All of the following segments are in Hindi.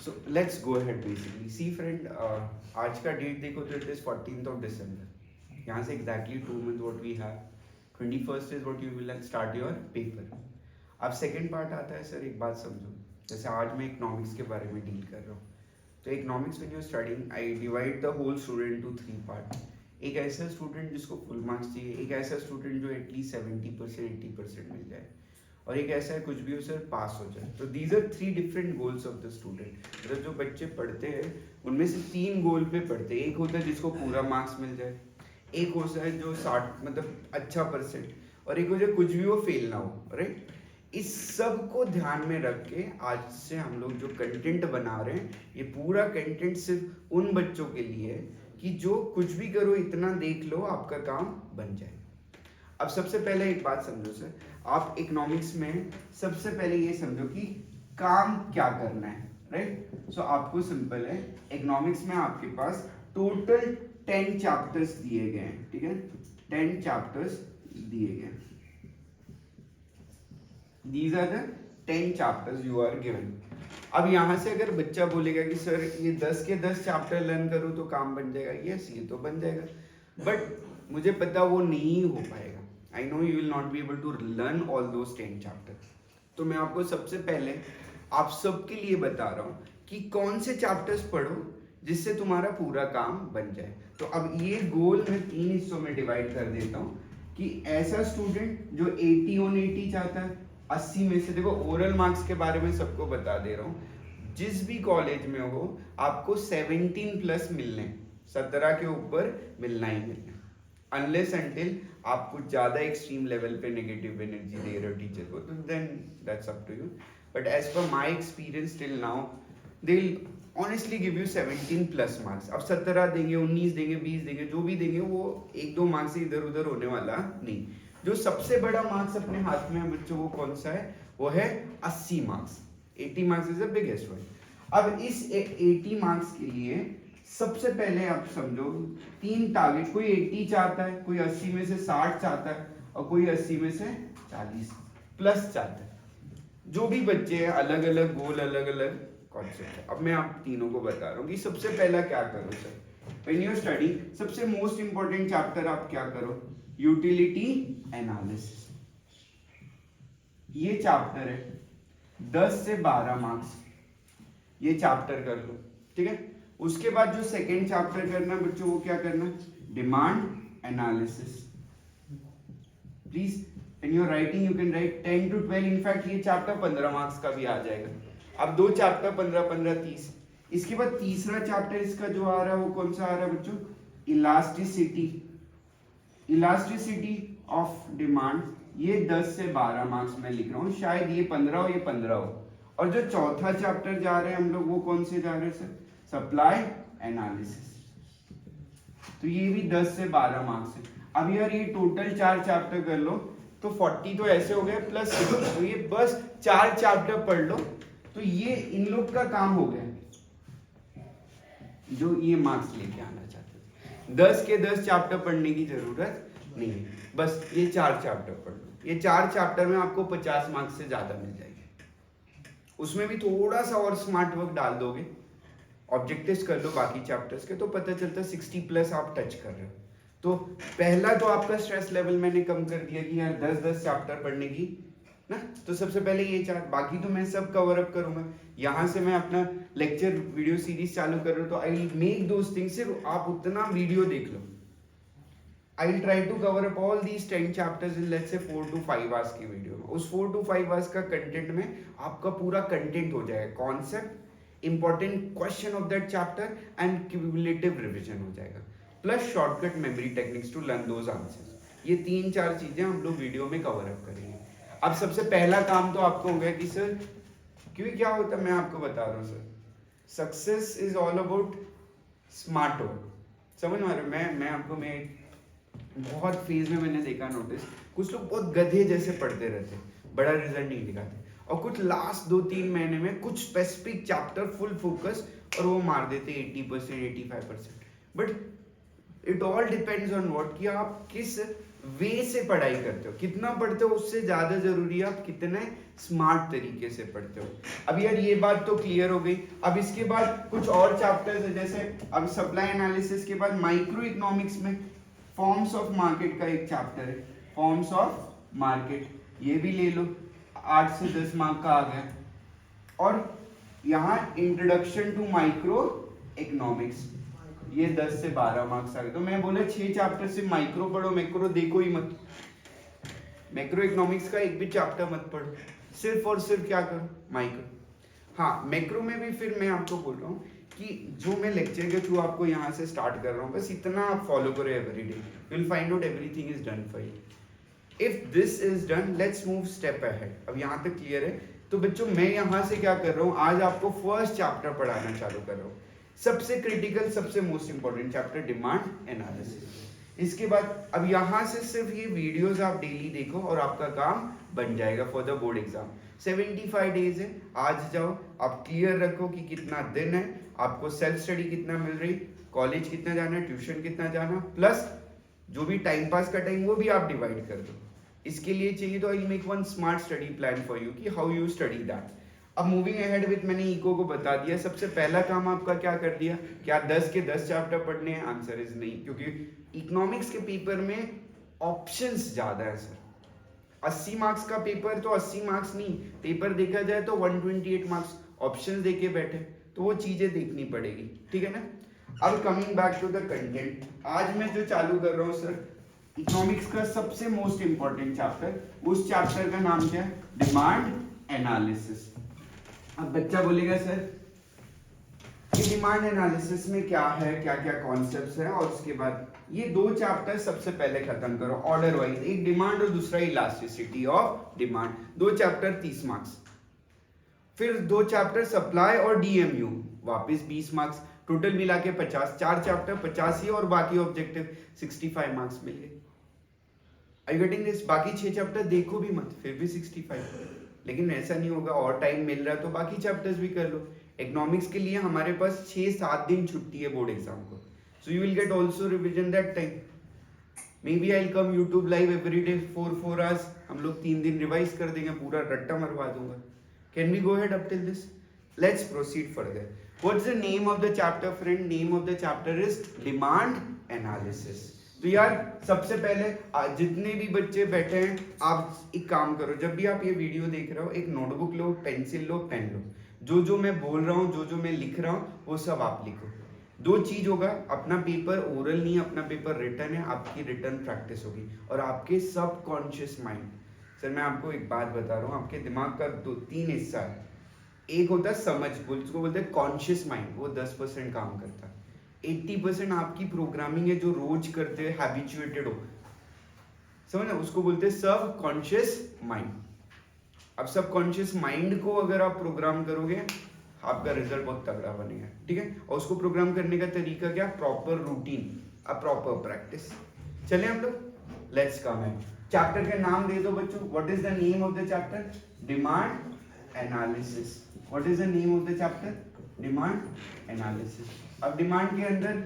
So let's go ahead basically. See friend, आज का डेट देखो तो it is 14th of December. यहाँ से exactly 2 months what we have. 21st is what you will start your paper. अब second part आता है सर, एक बात समझो. जैसे आज मैं इकोनॉमिक्स के बारे में डील कर रहा हूँ. तो economics when you're studying, I divide the whole student into 3 parts. एक ऐसा स्टूडेंट जिसको फुल मार्क्स चाहिए, एक ऐसा स्टूडेंट जो एटलीस्ट 70% 80% मिल जाए, और एक ऐसा है कुछ भी हो सर पास हो जाए. तो these are 3 different goals of the student. मतलब जो बच्चे पढ़ते हैं उनमें से 3 गोल पे पढ़ते हैं. एक होता है जिसको पूरा मार्क्स मिल जाए, एक होता है जो 60 मतलब अच्छा परसेंट, और एक हो जाए कुछ भी वो फेल ना हो. राइट. इस सब को ध्यान में रख के आज से हम लोग जो कंटेंट बना रहे हैं, ये पूरा कंटेंट सिर्फ उन बच्चों के लिए है कि जो कुछ भी करो इतना देख लो आपका काम बन जाए. अब सबसे पहले एक बात समझो सर, आप इकोनॉमिक्स में सबसे पहले ये समझो कि काम क्या करना है. राइट. सो आपको सिंपल है, इकोनॉमिक्स में आपके पास टोटल 10 चैप्टर्स दिए गए हैं. ठीक है, 10 चैप्टर्स दिए गए हैं. These are the 10 chapters you are given. अब यहाँ से अगर बच्चा बोलेगा कि सर ये 10 के 10 चैप्टर लर्न करूँ तो काम बन जाएगा, यस ये तो बन जाएगा, बट मुझे पता वो नहीं हो पाएगा. I know you will not be able to learn all those 10 chapter. तो मैं आपको सबसे पहले आप सबके लिए बता रहा हूँ कि कौन से चैप्टर्स पढ़ो जिससे तुम्हारा पूरा काम बन जाए. तो अब ये गोल मैं 3 हिस्सों में डिवाइड कर देता हूँ कि ऐसा स्टूडेंट जो 80 ऑन 80 चाहता है, 80 में से, देखो ओरल मार्क्स के बारे में सबको बता दे रहा हूँ, जिस भी कॉलेज में हो आपको 17 प्लस मिलने, 17 के ऊपर मिलना ही मिलना, अनलेस अंटिल आप कुछ ज्यादा एक्सट्रीम लेवल पे नेगेटिव एनर्जी दे रहे हो टीचर को, तो then that's up to you. But as per my experience till now they will honestly give you 17 plus marks. अब 17 देंगे, 19 देंगे, 20 देंगे, जो भी देंगे वो 1-2 मार्क्स से इधर उधर होने वाला नहीं. जो सबसे बड़ा मार्क्स अपने हाथ में है बच्चों, वो कौन सा है? वो है 80 marks. 80 marks is the biggest one. अब इस 80 मार्क्स के लिए सबसे पहले आप समझो 3 टारगेट. कोई 80 चाहता है, कोई 80 में से 60 चाहता है, और कोई 80 में से 40 प्लस चाहता है. जो भी बच्चे हैं अलग अलग गोल, अलग अलग कॉन्सेप्ट है. अब मैं आप तीनों को बता रहा हूँ कि सबसे पहला क्या करो सर. व्हेन यू स्टडी, सबसे मोस्ट इंपॉर्टेंट चैप्टर आप क्या करो? Utility analysis. ये चैप्टर है 10 से 12 मार्क्स, ये चैप्टर कर लो. ठीक है. उसके बाद जो सेकेंड चैप्टर करना बच्चों, वो क्या करना? Demand analysis. Please when you are writing you can write 10 to 12. In fact ये चैप्टर 15 मार्क्स का भी आ जाएगा. अब 2 चैप्टर 15-15 30. इसके बाद तीसरा चैप्टर इसका जो आ रहा है वो कौन सा आ रहा है बच्चों? इलास्टिसिटी. इलास्टिसिटी ऑफ डिमांड, ये 10 से 12 मार्क्स में लिख रहा हूँ, शायद ये 15 हो, ये 15 हो. और जो चौथा चैप्टर जा रहे हैं हम लोग, वो कौन से जा रहे हैं सर? Supply analysis. तो ये भी 10 से 12 मार्क्स है. अब यार ये टोटल 4 चैप्टर कर लो तो 40 तो ऐसे हो गए प्लस 60. तो ये बस 4 चैप्टर पढ़ लो तो ये इन लोग का काम हो गया जो ये मार्क्स लेके आना चाहते थे. 10 के 10 चैप्टर पढ़ने की जरूरत नहीं है, बस ये 4 चैप्टर पढ़ लो. ये 4 चैप्टर में आपको 50 मार्क्स से ज्यादा मिल जाएंगे. उसमें भी थोड़ा सा और स्मार्ट वर्क डाल दोगे, ऑब्जेक्टिव्स कर लो बाकी चैप्टर्स के, तो पता चलता 60 प्लस आप टच कर रहे हो. तो पहला तो आपका स्ट्रेस लेवल मैंने कम कर दिया कि यार 10-10 चैप्टर पढ़ने की ना. तो सबसे पहले ये 4, बाकी तो मैं सब कवर अप करूंगा. यहाँ से मैं अपना लेक्चर वीडियो सीरीज चालू कर रहा हूँ, तो I will make those things. सिर्फ आप उतना वीडियो देख लो. I will try to cover up all these 10 chapters in let's say 4 to 5 hours की वीडियो में. उस 4 to 5 आवर्स का कंटेंट में आपका पूरा कंटेंट हो जाएगा, concept, important question of that chapter and cumulative revision हो जाएगा, plus shortcut memory techniques to learn those answers. ये 3-4 चीजें हम लोग वीडियो में कवर अप करेंगे. अब सबसे पहला काम तो आपको हो गया कि सर, क्योंकि क्या होता है मैं आपको बता रहा हूँ sir, success is all about smart work. समझ में आ रहा है? मैं आपको मैं बहुत फेज में मैंने देखा नोटिस, कुछ लोग बहुत गधे जैसे पढ़ते रहते, बड़ा रिजल्ट नहीं दिखाते, और कुछ लास्ट 2-3 महीने में कुछ स्पेसिफिक चैप्टर फुल फोकस और वो मार देते 80% 85%. But it all depends on what, कि आप किस वे से पढ़ाई करते हो, कितना पढ़ते हो उससे ज्यादा जरूरी है आप कितने स्मार्ट तरीके से पढ़ते हो। अब यार ये बात तो क्लियर हो गई। अब इसके बाद कुछ और चैप्टर्स है, जैसे अब सप्लाई एनालिसिस के बाद माइक्रो इकोनॉमिक्स में फॉर्म्स ऑफ मार्केट का एक चैप्टर है, फॉर्म्स ऑफ मार्केट, ये भी ले लो, 8 से 10 मार्क का आ गया। और यहाँ इंट्रोडक्शन टू माइक्रो इकोनॉमिक्स, ये 10 से 12 मार्क्स आ गए। तो मैं बोला 6 चैप्टर से माइक्रो पढ़ो, मैक्रो देखो ही मत। मैक्रो इकोनॉमिक्स का एक भी चैप्टर मत पढ़ो, सिर्फ और सिर्फ क्या करो, माइक्रो। हाँ, मैक्रो में भी फिर मैं आपको बोल रहा हूँ कि जो मैं लेक्चर के थ्रू आपको यहाँ से स्टार्ट कर रहा हूँ, बस इतना आप फॉलो करो every day, you will find out everything is done for you. If this is done, let's move step ahead. अब यहाँ तक क्लियर है? तो बच्चों मैं यहाँ से क्या कर रहा हूँ, आज आपको फर्स्ट चैप्टर पढ़ाना चालू कर रहा हूँ, सबसे क्रिटिकल, सबसे most important chapter, demand analysis. इसके बाद अब यहाँ से सिर्फ ये वीडियोस आप डेली देखो और आपका काम बन जाएगा for the board exam. 75 days है, आज जाओ, आप क्लियर रखो कि कितना दिन है, आपको सेल्फ स्टडी कितना मिल रही, कॉलेज कितना जाना, ट्यूशन कितना जाना, प्लस जो भी टाइम पास का टाइम वो भी आप डिवाइड कर दो। इसके लिए चाहिए तो I will make one smart study plan for you कि हाउ यू स्टडी दैट। अब मूविंग अहेड विद, मैंने इको को बता दिया, सबसे पहला काम आपका क्या कर दिया, क्या 10 के 10 चैप्टर पढ़ने हैं? आंसर इज नहीं, क्योंकि इकोनॉमिक्स के पेपर में ऑप्शंस ज्यादा है सर। 80 मार्क्स का पेपर तो 80 मार्क्स नहीं, पेपर देखा जाए तो 128 मार्क्स, ऑप्शंस देके बैठे, तो वो चीजें देखनी पड़ेगी, ठीक है ना। अब coming back to the content, आज मैं जो चालू कर रहा हूँ सर, इकोनॉमिक्स का सबसे मोस्ट इंपॉर्टेंट चैप्टर, उस चैप्टर का नाम क्या है, डिमांड एनालिसिस। अब बच्चा बोलेगा सर कि डिमांड एनालिसिस में क्या है, क्या क्या कॉन्सेप्ट्स है, और उसके बाद ये 2 चैप्टर सबसे पहले खत्म करो ऑर्डर वाइज, एक डिमांड और दूसरा elasticity of demand, 2 chapter 30 marks, फिर 2 चैप्टर सप्लाई और डीएमयू वापस 20 मार्क्स, टोटल मिला के 50, 4 चैप्टर 85 और बाकी ऑब्जेक्टिव 65 मार्क्स मिल गए। Are you getting this? बाकी 6 चैप्टर देखो भी मत, फिर भी 65, लेकिन ऐसा नहीं होगा, और टाइम मिल रहा है तो बाकी चैप्टर्स भी कर लो। इकोनॉमिक्स के लिए हमारे पास 6-7 दिन छुट्टी है बोर्ड एग्जाम को, so you will get also revision that time. Maybe I will come YouTube live every day 4 hours, हम लोग 3 दिन रिवाइज कर देंगे, पूरा रट्टा मरवा दूंगा। Can we go ahead up till this? Let's proceed further. What's the name of the chapter friend? Name of the chapter is demand analysis. तो यार सबसे पहले जितने भी बच्चे बैठे हैं, आप एक काम करो, जब भी आप ये वीडियो देख रहे हो, एक नोटबुक लो, पेंसिल लो, पेन लो, जो जो मैं बोल रहा हूँ, जो जो मैं लिख रहा हूँ, वो सब आप लिखो। 2 चीज होगा, अपना पेपर ओरल नहीं, अपना पेपर रिटन है, आपकी रिटन प्रैक्टिस होगी और आपके सबकॉन्शियस माइंड। सर मैं आपको एक बात बता रहा हूँ, आपके दिमाग का 3 हिस्सा है, एक होता है समझ, उसको बोलते हैं कॉन्शियस माइंड, वो 10% काम करता है, 80% आपकी प्रोग्रामिंग है जो रोज करते हैं, हैबिचुएटेड हो, समझ ना, उसको बोलते हैं सब कॉन्शियस माइंड। अब सब कॉन्शियस माइंड को अगर आप प्रोग्राम करोगे, आपका रिजल्ट बहुत तगड़ा बनेगा, ठीक है। और उसको प्रोग्राम करने का तरीका क्या, proper routine, a proper practice. चले हम लोग, लेट्स कम है, चैप्टर का नाम दे दो बच्चों, what is the name of the chapter? Demand analysis. What is the name of the chapter? Demand analysis. अब डिमांड के अंदर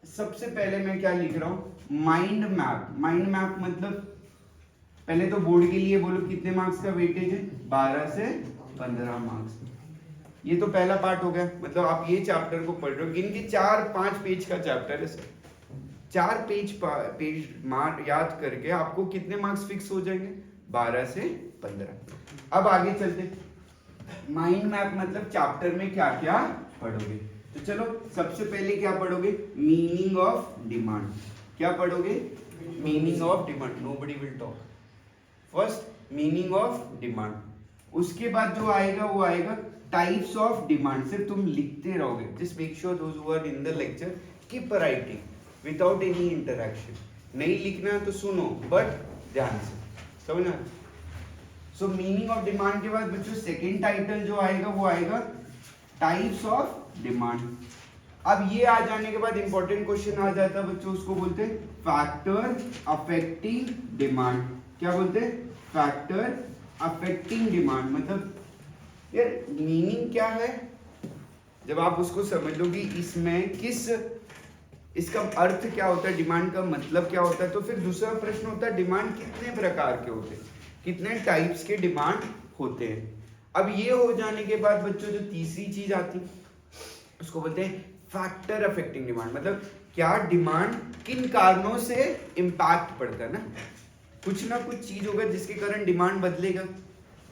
सबसे पहले मैं क्या लिख रहा हूँ, माइंड मैप। माइंड मैप मतलब पहले तो बोर्ड के लिए बोलो कितने मार्क्स का वेटेज है, 12 से 15 मार्क्स। ये तो पहला पार्ट हो गया, मतलब आप ये चैप्टर को पढ़ रहे हो, गिन के 4-5 पेज का चैप्टर है सर, 4 पेज मार्क याद करके आपको कितने मार्क्स फिक्स हो जाएंगे, 12 से 15। अब आगे चलते, माइंड मैप मतलब चैप्टर में क्या क्या पढ़ोगे। तो चलो सबसे पहले क्या पढ़ोगे, मीनिंग ऑफ डिमांड। क्या पढ़ोगे, meaning of demand, nobody will talk. First meaning of demand, उसके बाद जो आएगा वो आएगा टाइप्स ऑफ डिमांड। सिर्फ तुम लिखते रहोगे, just make sure those who are in the lecture keep writing without any interaction. नहीं लिखना तो सुनो बट ध्यान से, समझना। सो मीनिंग ऑफ डिमांड के बाद बच्चों सेकेंड टाइटल जो आएगा वो आएगा टाइप्स ऑफ डिमांड। अब ये आ जाने के बाद इंपॉर्टेंट क्वेश्चन आ जाता है बच्चों, उसको बोलते हैं फैक्टर अफेक्टिंग डिमांड। क्या बोलते हैं, फैक्टर अफेक्टिंग डिमांड। मतलब यार मीनिंग क्या है, जब आप उसको समझ लो कि इसमें किस इसका अर्थ क्या होता है, डिमांड का मतलब क्या होता है। तो फिर दूसरा प्रश्न होता है डिमांड कितने प्रकार के होते हैं, कितने टाइप्स के डिमांड होते हैं। अब ये हो जाने के बाद बच्चों जो तीसरी चीज आती है उसको बोलते हैं फैक्टर अफेक्टिंग डिमांड। मतलब क्या डिमांड किन कारणों से इम्पैक्ट पड़ता है ना, कुछ ना कुछ चीज होगा जिसके कारण डिमांड बदलेगा,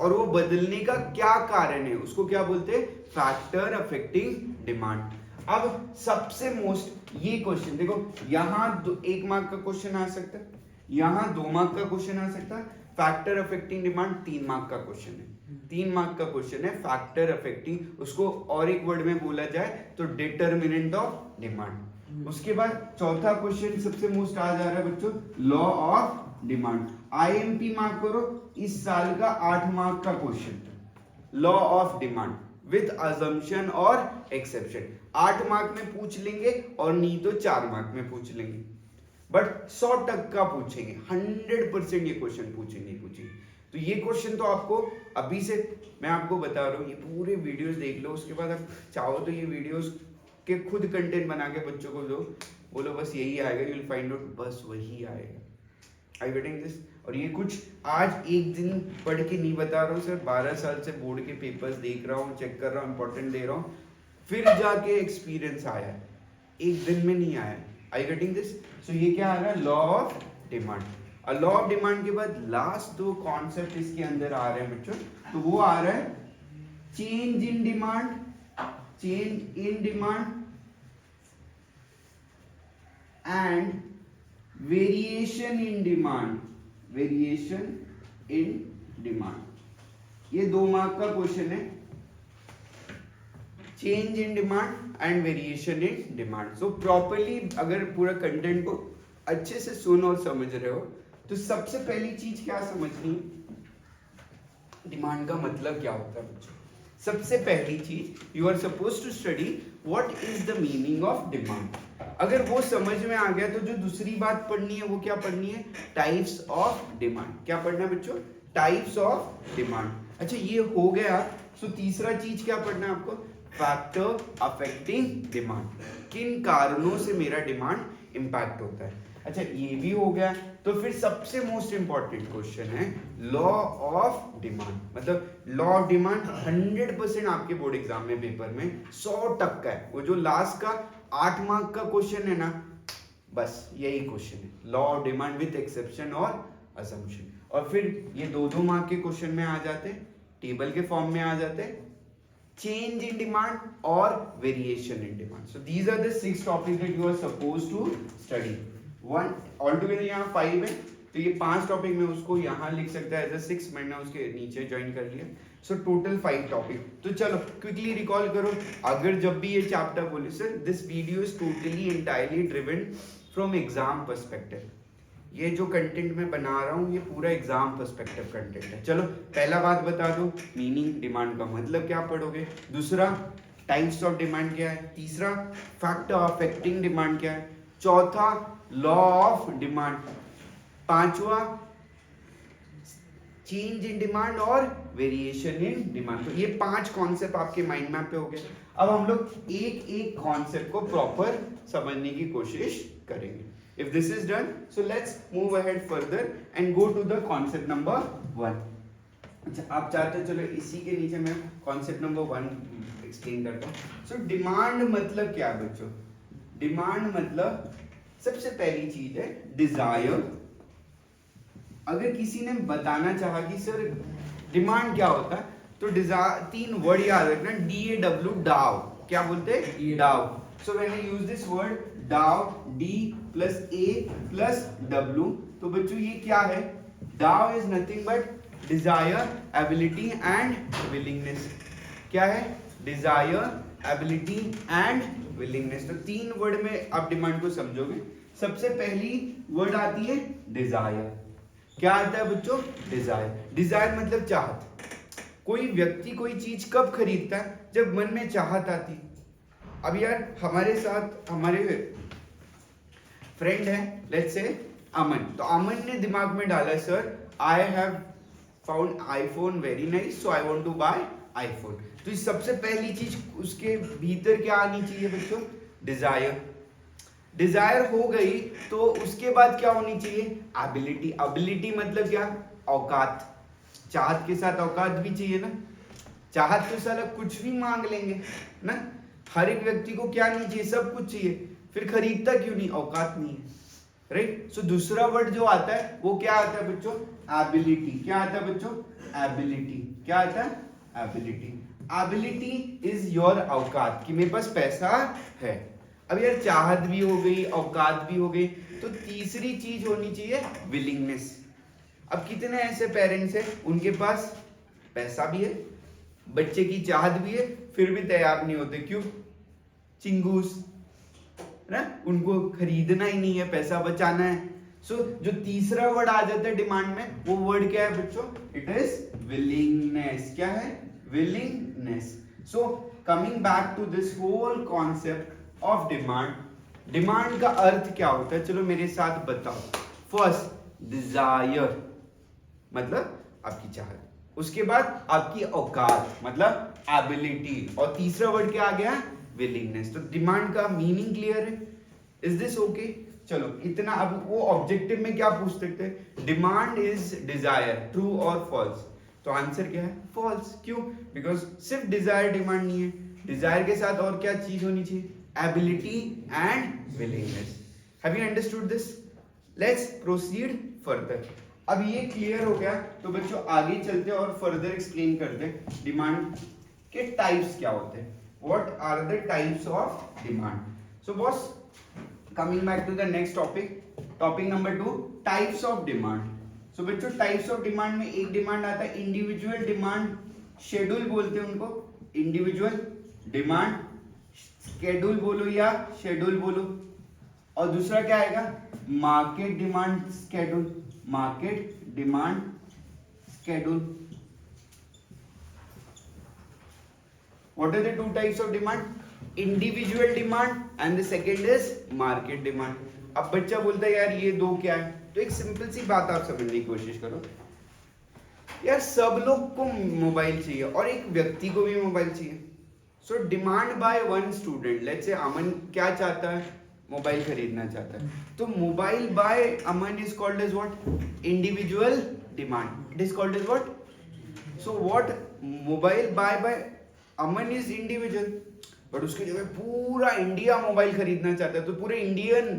और वो बदलने का क्या कारण है उसको क्या बोलते हैं, फैक्टर अफेक्टिंग डिमांड। अब सबसे मोस्ट ये क्वेश्चन देखो, यहाँ 1 मार्क का क्वेश्चन आ सकता है, यहाँ 2 मार्क का क्वेश्चन आ सकता है। फैक्टर अफेक्टिंग डिमांड 3 मार्क का क्वेश्चन है, 3 मार्क का क्वेश्चन है फैक्टर अफेक्टिंग, उसको और एक वर्ड में बोला जाए तो डिटरमिनेंट ऑफ डिमांड। उसके बाद चौथा क्वेश्चन सबसे मोस्ट आ जा रहा है बच्चों, law of demand. IMP mark करो, इस साल का 8 मार्क का question, law of demand with assumption और एक्सेप्शन। 8 मार्क में पूछ लेंगे और नहीं तो 4 मार्क में पूछ लेंगे, बट 100% पूछेंगे, 100% ये क्वेश्चन पूछेंगे। तो ये क्वेश्चन तो आपको अभी से मैं आपको बता रहा हूँ, ये पूरे वीडियोस देख लो, उसके बाद आप चाहो तो ये वीडियोस के खुद कंटेंट बना के बच्चों को दो, बोलो बस यही आएगा, यू विल फाइंड आउट, बस वही आएगा। I getting this? और ये कुछ आज एक दिन पढ़ के नहीं बता रहा हूँ सर, 12 साल से बोर्ड के पेपर्स देख रहा हूँ, चेक कर रहा हूँ, इंपॉर्टेंट दे रहा हूँ, फिर जाके एक्सपीरियंस आया है, एक दिन में नहीं आया। I getting this? सो ये क्या आ रहा है, लॉ ऑफ डिमांड। और लॉ ऑफ डिमांड के बाद लास्ट 2 कॉन्सेप्ट इसके अंदर आ रहे हैं बच्चों, तो वो आ रहा है change in demand, change in demand and variation in demand, variation in demand. ये 2 मार्क का क्वेश्चन है, change in demand and variation in demand. So properly अगर पूरा कंटेंट को अच्छे से सुन और समझ रहे हो तो सबसे पहली चीज क्या समझनी है, डिमांड का मतलब क्या होता है बच्चों। सबसे पहली चीज you are suppose to study what is the meaning of demand. अगर वो समझ में आ गया तो जो दूसरी बात पढ़नी है वो क्या पढ़नी है, टाइप्स ऑफ डिमांड। क्या पढ़ना है बच्चों, टाइप्स ऑफ डिमांड। अच्छा ये हो गया, तो तीसरा चीज क्या पढ़ना है आपको, फैक्टर अफेक्टिंग डिमांड, किन कारणों से मेरा डिमांड इंपैक्ट होता है। अच्छा ये भी हो गया, तो फिर सबसे मोस्ट इंपॉर्टेंट क्वेश्चन है लॉ ऑफ डिमांड। मतलब लॉ ऑफ डिमांड 100% आपके बोर्ड एग्जाम में पेपर में 100% है। वो जो लास्ट का 8 मार्क का क्वेश्चन है ना, बस यही क्वेश्चन है, law of demand with exception और असम्पशन। और फिर ये 2-2 मार्क के क्वेश्चन में आ जाते, टेबल के फॉर्म में आ जाते, चेंज इन डिमांड और variation in demand. So these are the 6 topic that you are suppose to study. One all together यहाँ 5 है, तो ये 5 टॉपिक में उसको यहाँ लिख सकता है एज अ 6, मैंने उसके नीचे ज्वाइन कर लिया। So total 5 topic. तो चलो क्विकली रिकॉल करो, अगर जब भी ये चैप्टर बोले sir this video is totally entirely driven from exam perspective, ये जो कंटेंट मैं बना रहा हूँ ये पूरा एग्जाम पर्सपेक्टिव कंटेंट है। चलो पहला बात बता दो, मीनिंग डिमांड का मतलब क्या पढ़ोगे, दूसरा टाइप्स ऑफ डिमांड क्या है, तीसरा फैक्टर अफेक्टिंग डिमांड क्या है, चौथा लॉ ऑफ डिमांड, पांचवा चेंज इन डिमांड और वेरिएशन इन डिमांड। तो ये 5 कॉन्सेप्ट आपके माइंड मैप पे हो गए। अब हम लोग एक एक कॉन्सेप्ट को प्रॉपर समझने की कोशिश करेंगे। If this is done, so let's move ahead further and go to the concept number 1. अच्छा आप चाहते हो चलो इसी के नीचे मैं concept number 1 explain करता हूँ। So demand मतलब क्या है बच्चों? Demand मतलब सबसे पहली चीज है desire। अगर किसी ने बताना चाहा कि सर डिमांड क्या होता है, तो डिजायर 3 वर्ड याद रखना, DAW डाव, क्या बोलते हैं डाव। So when I use this word Dow, D plus A plus W, तो बच्चों ये क्या है, डाव is nothing but desire, ability and willingness. क्या है, डिजायर, एबिलिटी एंड विलिंगनेस। तो 3 वर्ड में आप डिमांड को समझोगे। सबसे पहली वर्ड आती है डिजायर। क्या आता है बच्चों, डिजायर। डिजायर मतलब चाहत। कोई व्यक्ति कोई चीज कब खरीदता है, जब मन में चाहत आती। अब यार हमारे साथ हमारे फ्रेंड है लेट्स से अमन, तो अमन ने दिमाग में डाला sir I have found iPhone very nice so I want to buy iPhone. तो इस सबसे पहली चीज उसके भीतर क्या आनी चाहिए बच्चों, डिजायर। डिजायर हो गई तो उसके बाद क्या होनी चाहिए? एबिलिटी। एबिलिटी मतलब क्या? औकात। चाहत के साथ औकात भी चाहिए ना। चाहत तो साला कुछ भी मांग लेंगे ना, हर एक व्यक्ति को क्या नहीं चाहिए? सब कुछ चाहिए, फिर खरीदता क्यों नहीं? औकात नहीं है, राइट। सो दूसरा वर्ड जो आता है वो क्या आता है बच्चों? एबिलिटी। क्या आता है बच्चों? एबिलिटी। क्या आता है? एबिलिटी। एबिलिटी इज योर औकात, कि मेरे पास पैसा है। अब यार चाहत भी हो गई, औकात भी हो गई, तो तीसरी चीज होनी चाहिए विलिंगनेस। अब कितने ऐसे पेरेंट्स हैं उनके पास पैसा भी है, बच्चे की चाहत भी है, फिर भी तैयार नहीं होते? क्यों? चिंगूस ना, उनको खरीदना ही नहीं है, पैसा बचाना है। सो जो तीसरा वर्ड आ जाता है डिमांड में, वो वर्ड क्या है बच्चों? It is willingness. क्या है? Willingness. So coming back to this whole concept of demand. Demand का अर्थ क्या होता है? चलो मेरे साथ बताओ। फर्स्ट, डिजायर मतलब आपकी चाहत, उसके बाद आपकी औकात मतलब एबिलिटी, और तीसरा वर्ड क्या आ गया? विलिंगनेस। तो डिमांड का मीनिंग क्लियर है? Is this okay? चलो इतना। अब वो ऑब्जेक्टिव में क्या पूछ सकते हैं? डिमांड इज डिजायर, ट्रू और फॉल्स? तो आंसर क्या है? फॉल्स। क्यों? बिकॉज सिर्फ डिजायर डिमांड नहीं है, डिजायर के साथ और क्या चीज होनी चाहिए? Ability and willingness. Have you understood this? Let's proceed further. अब ये क्लियर हो गया तो बच्चों आगे चलते हैं और फर्दर एक्सप्लेन करते हैं डिमांड के टाइप्स क्या होते हैं। What are the types of demand? So boss, coming back to the next topic, topic number 2, types of demand. So बच्चों types of demand में एक डिमांड आता है इंडिविजुअल डिमांड, शेड्यूल बोलते हैं उनको। इंडिविजुअल डिमांड, शेड्यूल बोलो या शेड्यूल बोलो। और दूसरा क्या आएगा? Market demand schedule. Market demand schedule. What are the two types of demand? Individual demand and the second is market demand. अब बच्चा बोलता है यार ये दो क्या है? तो एक सिंपल सी बात आप समझने की कोशिश करो। यार सब लोग को मोबाइल चाहिए और एक व्यक्ति को भी मोबाइल चाहिए। So demand by one student, let's say Aman क्या चाहता है? मोबाइल खरीदना चाहता है। तो mobile by Aman is called as what? Individual demand. It is called as what? So what? Mobile by Aman is individual, but उसकी जगह पूरा इंडिया मोबाइल खरीदना चाहता है, तो पूरे इंडियन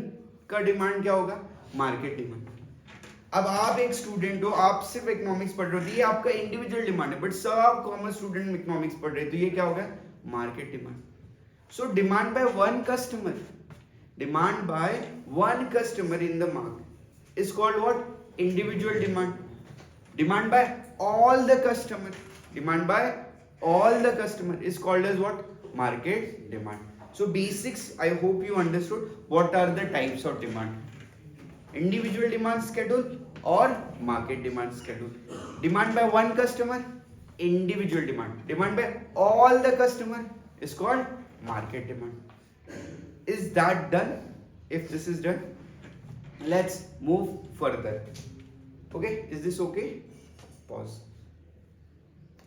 का डिमांड क्या होगा? Market demand. अब आप एक स्टूडेंट हो, आप सिर्फ इकोनॉमिक्स पढ़ रहे हो, तो ये आपका इंडिविजुअल डिमांड है, बट सब कॉमर्स स्टूडेंट इकोनॉमिक्स पढ़ रहे हैं, तो ये क्या होगा? Market demand. So demand by one customer, demand by one customer in the market is called what? Individual demand. Demand by all the customer, demand by all the customer is called as what? Market demand. So basics, I hope you understood what are the types of demand. Individual demand schedule or market demand schedule. Demand by one customer, individual demand. Demand by all the customer is called market demand. Is that done? If this is done, let's move further. Okay, is this okay? Pause.